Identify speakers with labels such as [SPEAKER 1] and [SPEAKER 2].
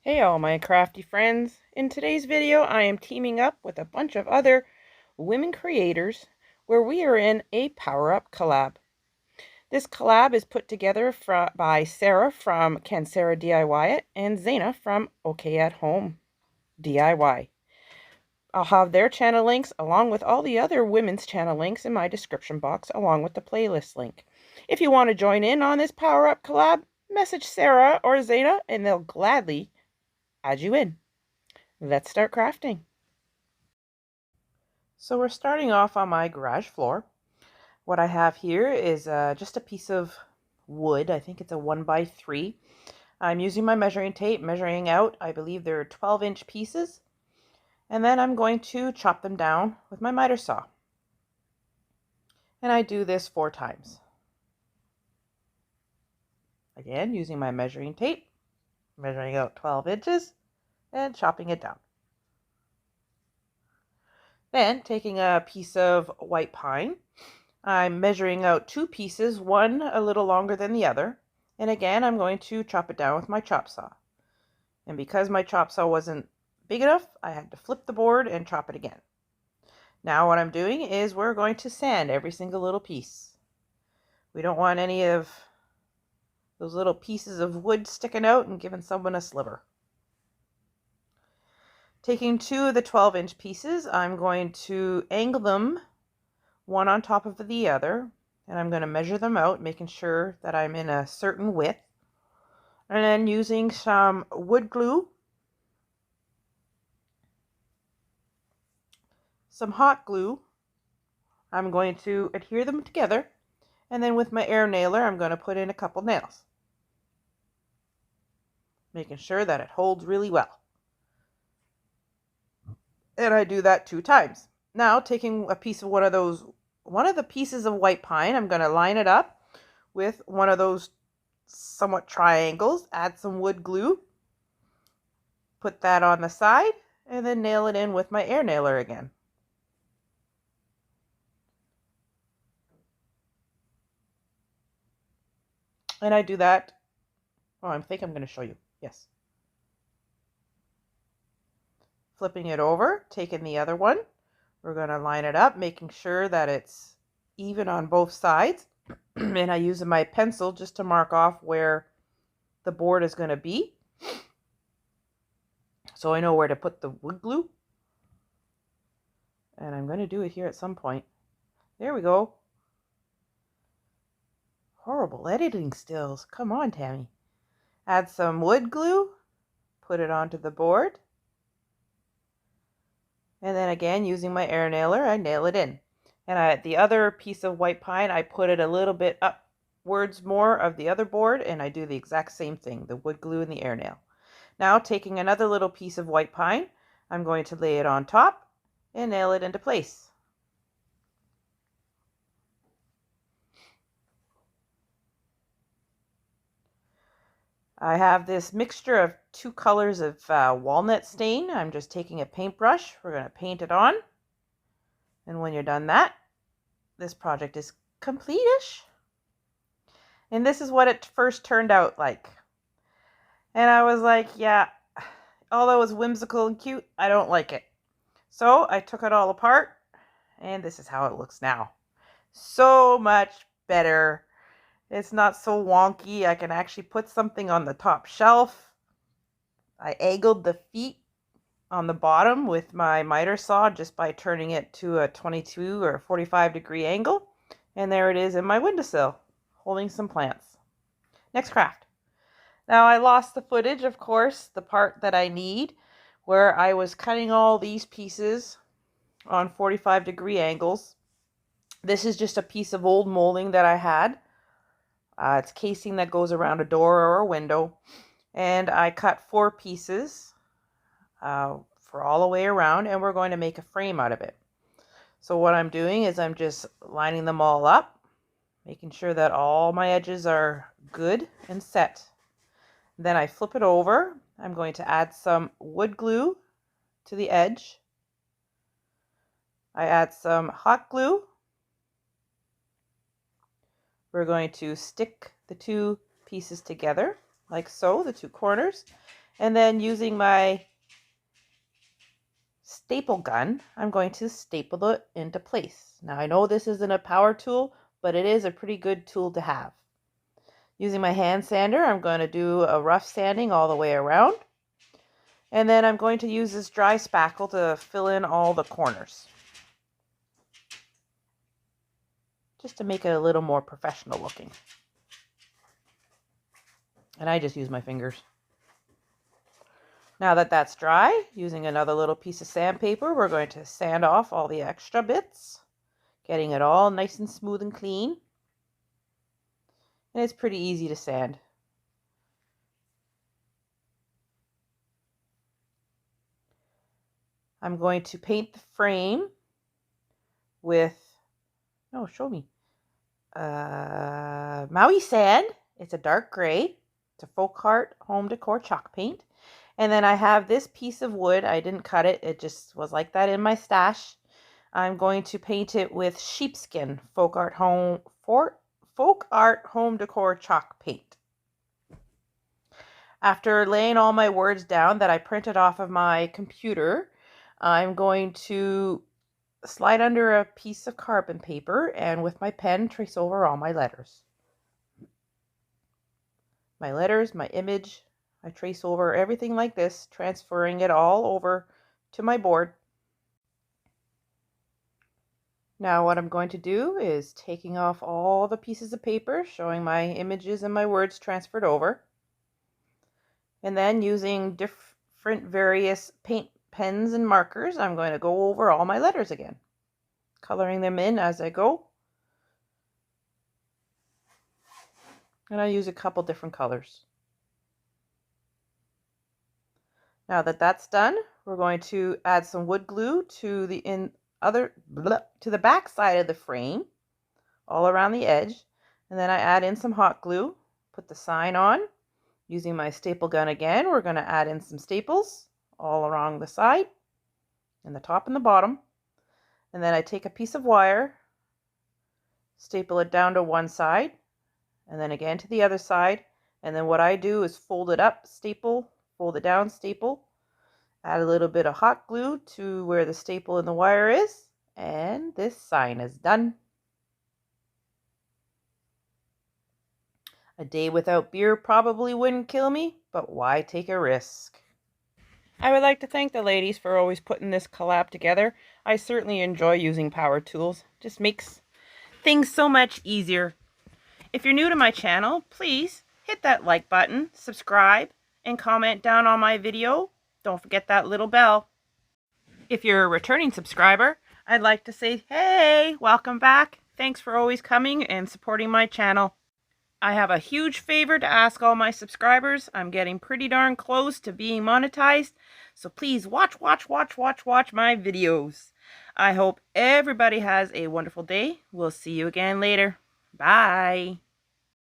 [SPEAKER 1] Hey all my crafty friends. In today's video I am teaming up with a bunch of other women creators where we are in a power-up collab. This collab is put together by Sarah from Can Sarah DIY It and Zaina from OK at Home DIY. I'll have their channel links along with all the other women's channel links in my description box along with the playlist link. If you want to join in on this power-up collab, message Sarah or Zaina and they'll gladly add you in. Let's start crafting. So we're starting off on my garage floor. What I have here is just a piece of wood. I think it's a 1x3. I'm using my measuring tape, measuring out, I believe they're 12-inch pieces. And then I'm going to chop them down with my miter saw. And I do this 4 times. Again, using my measuring tape, measuring out 12 inches and chopping it down. Then taking a piece of white pine, I'm measuring out 2 pieces, one a little longer than the other. And again, I'm going to chop it down with my chop saw. And because my chop saw wasn't big enough, I had to flip the board and chop it again. Now what I'm doing is we're going to sand every single little piece. We don't want any of those little pieces of wood sticking out and giving someone a sliver. Taking 2 of the 12-inch pieces, I'm going to angle them one on top of the other, and I'm going to measure them out, making sure that I'm in a certain width. And then using some wood glue, some hot glue, I'm going to adhere them together, and then with my air nailer I'm going to put in a couple nails, making sure that it holds really well. And I do that 2 times. Now taking a piece of one of the pieces of white pine, I'm going to line it up with one of those somewhat triangles, add some wood glue, put that on the side, and then nail it in with my air nailer again. And I do that, I think I'm going to show you, yes. Flipping it over, taking the other one, we're going to line it up, making sure that it's even on both sides. And I use my pencil just to mark off where the board is going to be, so I know where to put the wood glue. And I'm going to do it here at some point. There we go. Horrible editing skills. Come on, Tammy. Add some wood glue, put it onto the board, and then again using my air nailer I nail it in. And the other piece of white pine, I put it a little bit upwards more of the other board, and I do the exact same thing, the wood glue and the air nail. Now taking another little piece of white pine, I'm going to lay it on top and nail it into place. I have this mixture of 2 colors of walnut stain. I'm just taking a paintbrush. We're going to paint it on. And when you're done that, this project is complete-ish. And this is what it first turned out like. And I was like, yeah, although it's whimsical and cute, I don't like it. So I took it all apart, and this is how it looks now. So much better. It's not so wonky. I can actually put something on the top shelf. I angled the feet on the bottom with my miter saw just by turning it to a 22 or 45 degree angle. And there it is in my windowsill, holding some plants. Next craft. Now I lost the footage, of course, the part that I need, where I was cutting all these pieces on 45 degree angles. This is just a piece of old molding that I had. It's casing that goes around a door or a window. And I cut 4 pieces for all the way around, and we're going to make a frame out of it. So what I'm doing is I'm just lining them all up, making sure that all my edges are good and set. Then I flip it over. I'm going to add some wood glue to the edge. I add some hot glue. We're going to stick the 2 pieces together like so, the 2 corners, And then using my staple gun, I'm going to staple it into place. Now I know this isn't a power tool, but it is a pretty good tool to have. Using my hand sander, I'm going to do a rough sanding all the way around. And then I'm going to use this dry spackle to fill in all the corners, just to make it a little more professional looking. And I just use my fingers. Now that that's dry, using another little piece of sandpaper, we're going to sand off all the extra bits, getting it all nice and smooth and clean. And it's pretty easy to sand. I'm going to paint the frame with, Maui sand. It's a dark gray. It's a Englehart home decor chalk paint. And then I have this piece of wood. I didn't cut it. It just was like that in my stash. I'm going to paint it with sheepskin Englehart home decor chalk paint. After laying all my words down that I printed off of my computer, I'm going to slide under a piece of carbon paper and with my pen trace over all my letters. My letters, my image, I trace over everything like this, transferring it all over to my board. Now what I'm going to do is taking off all the pieces of paper, showing my images and my words transferred over. And then using different various paint pens and markers, I'm going to go over all my letters again, coloring them in as I go. And I use a couple different colors. Now that that's done, we're going to add some wood glue to the back side of the frame, all around the edge. And then I add in some hot glue, put the sign on. Using my staple gun again, we're going to add in some staples all along the side, and the top and the bottom. And then I take a piece of wire, staple it down to one side, and then again to the other side. And then what I do is fold it up, staple, fold it down, staple, add a little bit of hot glue to where the staple and the wire is, and this sign is done. A day without beer probably wouldn't kill me, but why take a risk? I would like to thank the ladies for always putting this collab together. I certainly enjoy using power tools. Just makes things so much easier. If you're new to my channel, please hit that like button, subscribe, and comment down on my video. Don't forget that little bell. If you're a returning subscriber, I'd like to say, hey, welcome back. Thanks for always coming and supporting my channel. I have a huge favor to ask all my subscribers. I'm getting pretty darn close to being monetized, so please watch my videos. I hope everybody has a wonderful day. We'll see you again later. Bye.